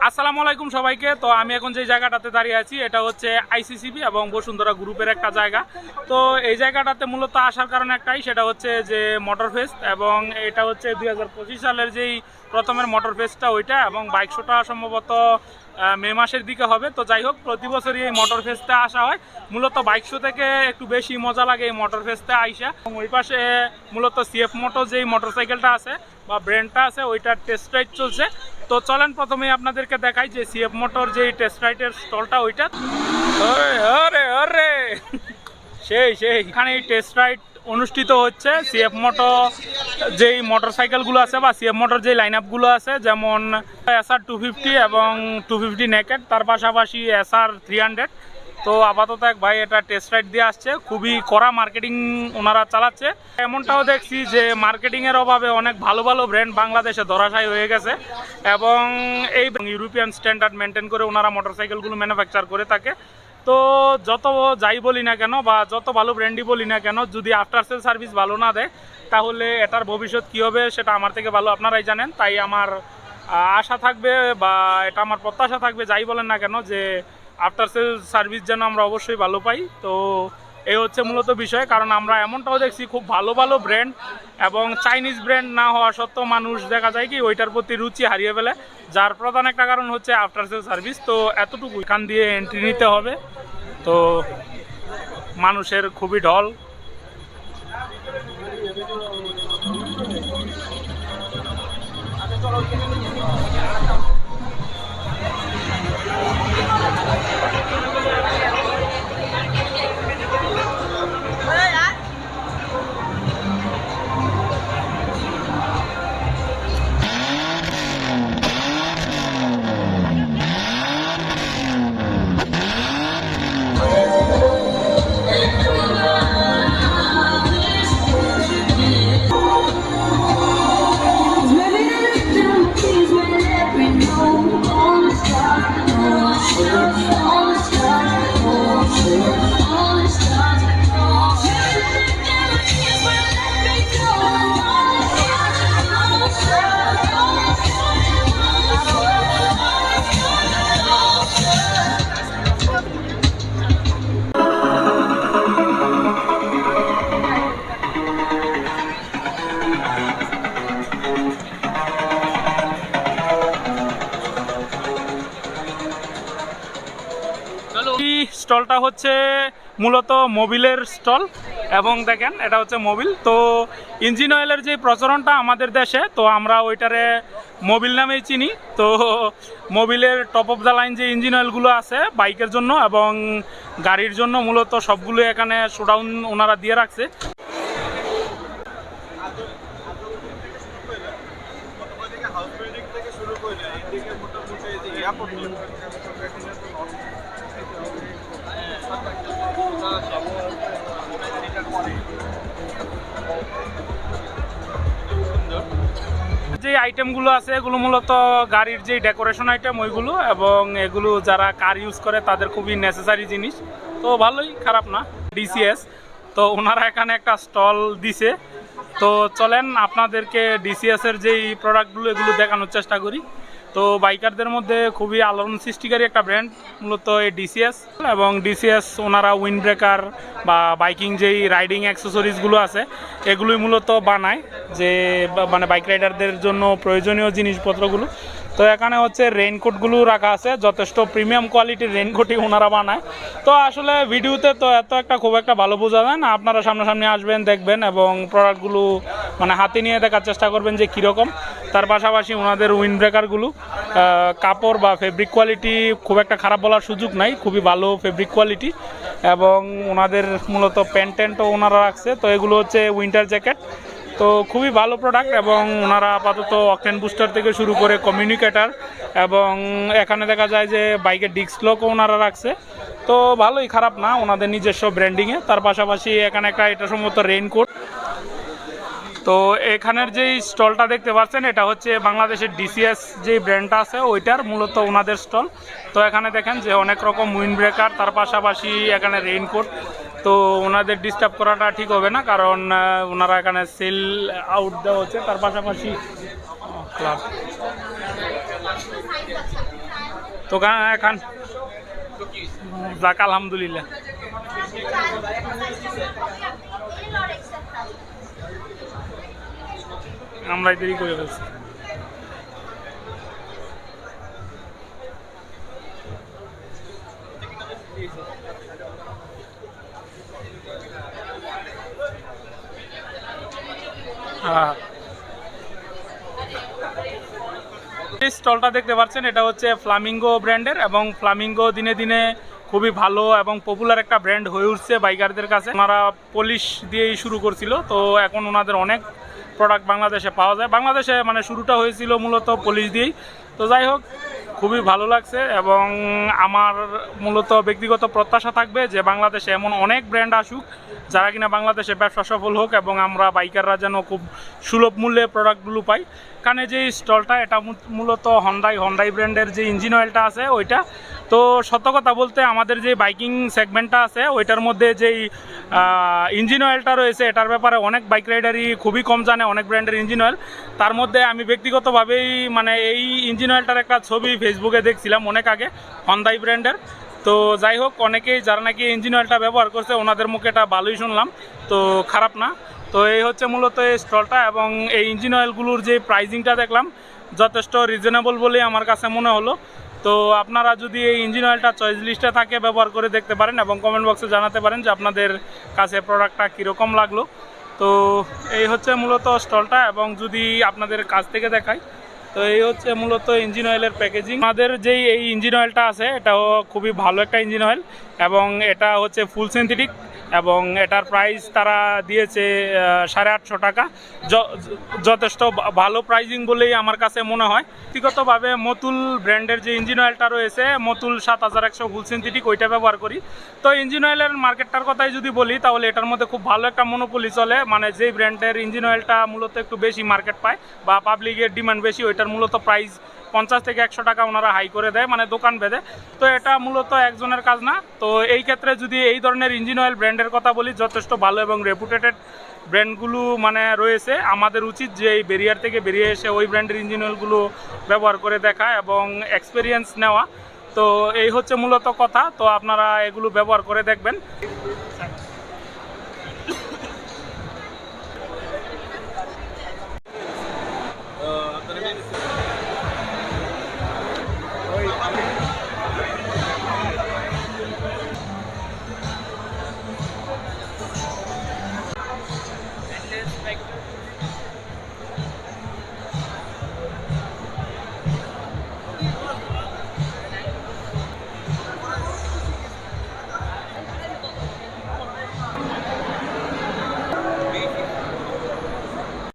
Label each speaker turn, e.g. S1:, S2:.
S1: আসসালামু আলাইকুম সবাইকে। তো আমি এখন যে জায়গাটাতে দাঁড়িয়ে আছি এটা হচ্ছে আইসিসিবি এবং বসুন্ধরা গ্রুপের একটা জায়গা। তো এই জায়গাটাতে মূলত আসার কারণ একটাই, সেটা হচ্ছে যে মোটর ফেস্ট, এবং এটা হচ্ছে 2025 সালের যেই প্রথমের মোটর ফেস্টটা ওইটা, এবং বাইক শোটা সম্ভবত মে মাসের দিকে হবে। তো যাই হোক, প্রতি বছরই এই মোটর ফেস্টে আসা হয়। মূলত বাইক শো থেকে একটু বেশি মজা লাগে এই মোটর ফেস্টে আইসা। এবং ওই পাশে মূলত সিএফ মোটো যেই মোটরসাইকেলটা আছে বা ব্র্যান্ডটা আছে ওইটার টেস্ট রাইড চলছে। তো চলেন প্রথমেই আপনাদেরকে দেখাই যে সিএফ মোটর যেই টেস্ট রাইডের স্টলটা ওইটা। সেই এখানে এই টেস্ট রাইড অনুষ্ঠিত হচ্ছে। সিএফ মোটো যেই মোটরসাইকেলগুলো আছে বা সিএফ মোটর যেই লাইন আপগুলো আছে, যেমন SR 250 এবং 250 নেকেড, তার পাশাপাশি SR 300। তো আপাতত এক ভাই এটা টেস্ট রাইড দিয়ে আসছে। খুবই কড়া মার্কেটিং ওনারা চালাচ্ছে। এমনটাও দেখছি যে মার্কেটিংয়ের অভাবে অনেক ভালো ভালো ব্র্যান্ড বাংলাদেশে ধরাশায়ী হয়ে গেছে, এবং এই ইউরোপিয়ান স্ট্যান্ডার্ড মেনটেন করে ওনারা মোটরসাইকেলগুলো ম্যানুফ্যাকচার করে থাকে। তো যত যাই বলি না কেন বা যত ভালো ব্র্যান্ডই বলি না কেন, যদি আফটার সেল সার্ভিস ভালো না দেয় তাহলে এটার ভবিষ্যৎ কী হবে সেটা আমার থেকে ভালো আপনারাই জানেন। তাই আমার আশা থাকবে বা এটা আমার প্রত্যাশা থাকবে, যাই বলেন না কেন, যে আফটার সেল সার্ভিস যেন আমরা অবশ্যই ভালো পাই। তো এই হচ্ছে মূলত বিষয়। কারণ আমরা এমনটাও দেখছি খুব ভালো ভালো ব্র্যান্ড এবং চাইনিজ ব্র্যান্ড না হওয়া সত্ত্বেও মানুষ দেখা যায় কি ওইটার প্রতি রুচি হারিয়ে ফেলে, যার প্রধান একটা কারণ হচ্ছে আফটার সেল সার্ভিস। তো এতটুকু এখান দিয়ে এন্ট্রি নিতে হবে। তো মানুষের খুবই ঢল। স্টলটা হচ্ছে মূলত মোবিলের স্টল, এবং দেখেন এটা হচ্ছে মোবিল। তো ইঞ্জিন অয়েলের যে প্রচলনটা আমাদের দেশে, তো আমরা ওইটারে মোবিল নামেই চিনি। তো মোবিলের টপ অফ দ্য লাইন যে ইঞ্জিন অয়েলগুলো আছে বাইকের জন্য এবং গাড়ির জন্য, মূলত সবগুলো এখানে শোডাউন ওনারা দিয়ে রাখছে। যে আইটেমগুলো আছে এগুলো মূলত গাড়ির যে ডেকোরেশন আইটেম ওইগুলো, এবং এগুলো যারা কার ইউজ করে তাদের খুবই নেসেসারি জিনিস। তো ভালোই, খারাপ না। ডিসিএস তো ওনারা এখানে একটা স্টল দিছে। তো চলেন আপনাদেরকে ডিসিএসের যেই প্রোডাক্টগুলো এগুলো দেখানোর চেষ্টা করি। তো বাইকারদের মধ্যে খুবই আলোড়ন সৃষ্টিকারী একটা ব্র্যান্ড মূলত এই ডিসিএস। এবং ডিসিএস ওনারা উইন্ড ব্রেকার বা বাইকিং যেই রাইডিং অ্যাক্সেসরিজগুলো আছে এগুলোই মূলত বানায়, যে মানে বাইক রাইডারদের জন্য প্রয়োজনীয় জিনিসপত্রগুলো। তো এখানে হচ্ছে রেইনকোটগুলো রাখা আছে, যথেষ্ট প্রিমিয়াম কোয়ালিটির রেইনকোটই ওনারা বানায়। তো আসলে ভিডিওতে তো খুব একটা ভালো বোঝা যায় না, আপনারা সামনাসামনি আসবেন, দেখবেন এবং প্রোডাক্টগুলো মানে হাতে নিয়ে দেখার চেষ্টা করবেন যে কীরকম। তার পাশাপাশি ওনাদের উইন্ড ব্রেকারগুলো কাপড় বা ফেব্রিক কোয়ালিটি খুব একটা খারাপ বলার সুযোগ নাই, খুবই ভালো ফেব্রিক কোয়ালিটি। এবং ওনাদের মূলত প্যান্ট ট্যান্টও ওনারা রাখছে। তো এগুলো হচ্ছে উইন্টার জ্যাকেট। তো খুবই ভালো প্রোডাক্ট, এবং ওনারা আপাতত অকটেন বুস্টার থেকে শুরু করে কমিউনিকেটার, এবং এখানে দেখা যায় যে বাইকের ডিস্ক লকও ওনারা রাখছে। তো ভালোই, খারাপ না ওনাদের নিজস্ব ব্র্যান্ডিংয়ে। তার পাশাপাশি এখানে একটা এটা সম্ভবত রেইনকোট। তো এখানের যেই স্টলটা দেখতে পাচ্ছেন এটা হচ্ছে বাংলাদেশের ডিসিএস যেই ব্র্যান্ডটা আছে ওইটার মূলত ওনাদের স্টল। তো এখানে দেখেন যে অনেক রকম উইন্ড ব্রেকার, তার পাশাপাশি এখানে রেইনকোট। তো ওনাদের ডিস্টার্ব করাটা ঠিক হবে না, কারণ ওনারা এখানে সেল আউট দেওয়া হচ্ছে। তার পাশাপাশি ক্লাব তো এখন যাক আলহামদুলিল্লাহ। আমরাই দেরি করে ফেলছি। স্টলটা দেখতে পাচ্ছেন, এটা হচ্ছে ফ্লামিঙ্গো ব্র্যান্ডের, এবং ফ্লামিঙ্গো দিনে দিনে খুবই ভালো এবং পপুলার একটা ব্র্যান্ড হয়ে উঠছে বাইকারদের কাছে। ওনারা পলিশ দিয়েই শুরু করছিল, তো এখন ওনাদের অনেক প্রোডাক্ট বাংলাদেশে পাওয়া যায়। বাংলাদেশে মানে শুরুটা হয়েছিল মূলত পলিশ দিয়েই। তো যাই হোক, খুবই ভালো লাগছে, এবং আমার মূলত ব্যক্তিগত প্রত্যাশা থাকবে যে বাংলাদেশে এমন অনেক ব্র্যান্ড আসুক যারা কিনা বাংলাদেশে ব্যবসা সফল হোক, এবং আমরা বাইকাররা যেন খুব সুলভ মূল্যে প্রোডাক্টগুলো পাই। কারণে যে স্টলটা, এটা মূলত হন্ডাই ব্র্যান্ডের যে ইঞ্জিন অয়েলটা আছে ওইটা। তো সত্য কথা বলতে আমাদের যে বাইকিং সেগমেন্টটা আছে ওইটার মধ্যে যেই ইঞ্জিন অয়েলটা রয়েছে, এটার ব্যাপারে অনেক বাইক রাইডারই খুবই কম জানে, অনেক ব্র্যান্ডের ইঞ্জিন অয়েল। তার মধ্যে আমি ব্যক্তিগতভাবেই মানে এই ইঞ্জিন অয়েলটার একটা ছবি ফেসবুকে দেখছিলাম অনেক আগে, হন্ডাই ব্র্যান্ডের। তো যাই হোক, অনেকেই যারা নাকি ইঞ্জিন অয়েলটা ব্যবহার করছে ওনাদের মুখে এটা ভালোই শুনলাম, তো খারাপ না। তো এই হচ্ছে মূলত এই স্টলটা, এবং এই ইঞ্জিন অয়েলগুলোর যে প্রাইজিংটা দেখলাম যথেষ্ট রিজনেবল বলেই আমার কাছে মনে হলো। তো আপনারা যদি এই ইঞ্জিন অয়েলটা চয়েস লিস্টে থাকে ব্যবহার করে দেখতে পারেন, এবং কমেন্ট বক্সে জানাতে পারেন যে আপনাদের কাছে প্রোডাক্টটা কীরকম লাগলো। তো এই হচ্ছে মূলত স্টলটা, এবং যদি আপনাদের কাছ থেকে দেখাই, তো এই হচ্ছে মূলত ইঞ্জিন অয়েলের প্যাকেজিং। আমাদের যেই এই ইঞ্জিন অয়েলটা আছে এটাও খুবই ভালো একটা ইঞ্জিন অয়েল, এবং এটা হচ্ছে ফুল সিনথেটিক, এবং এটার প্রাইস তারা দিয়েছে 850 টাকা। যথেষ্ট ভালো প্রাইজিং বলেই আমার কাছে মনে হয়। ব্যক্তিগতভাবে মতুল ব্র্যান্ডের যে ইঞ্জিন অয়েলটা রয়েছে, মতুল 7100 ফুল সিনথেটিক, ওইটা ব্যবহার করি। তো ইঞ্জিন অয়েলের মার্কেটটার কথাই যদি বলি, তাহলে এটার মধ্যে খুব ভালো একটা মনোপলি চলে। মানে যেই ব্র্যান্ডের ইঞ্জিন অয়েলটা মূলত একটু বেশি মার্কেট পায় বা পাবলিকের ডিমান্ড বেশি, ওইটার মূলত প্রাইস 50 থেকে 100 টাকা ওনারা হাই করে দেয়, মানে দোকান বেঁধে। তো এটা মূলত একজনের কাজ না। তো এই ক্ষেত্রে যদি এই ধরনের ইঞ্জিন অয়েল ব্র্যান্ডের কথা বলি, যথেষ্ট ভালো এবং রেপুটেটেড ব্র্যান্ডগুলো মানে রয়েছে। আমাদের উচিত যে এই ব্যারিয়ার থেকে বেরিয়ে এসে ওই ব্র্যান্ডের ইঞ্জিন অয়েলগুলো ব্যবহার করে দেখা এবং এক্সপিরিয়েন্স নেওয়া। তো এই হচ্ছে মূলত কথা। তো আপনারা এগুলো ব্যবহার করে দেখবেন।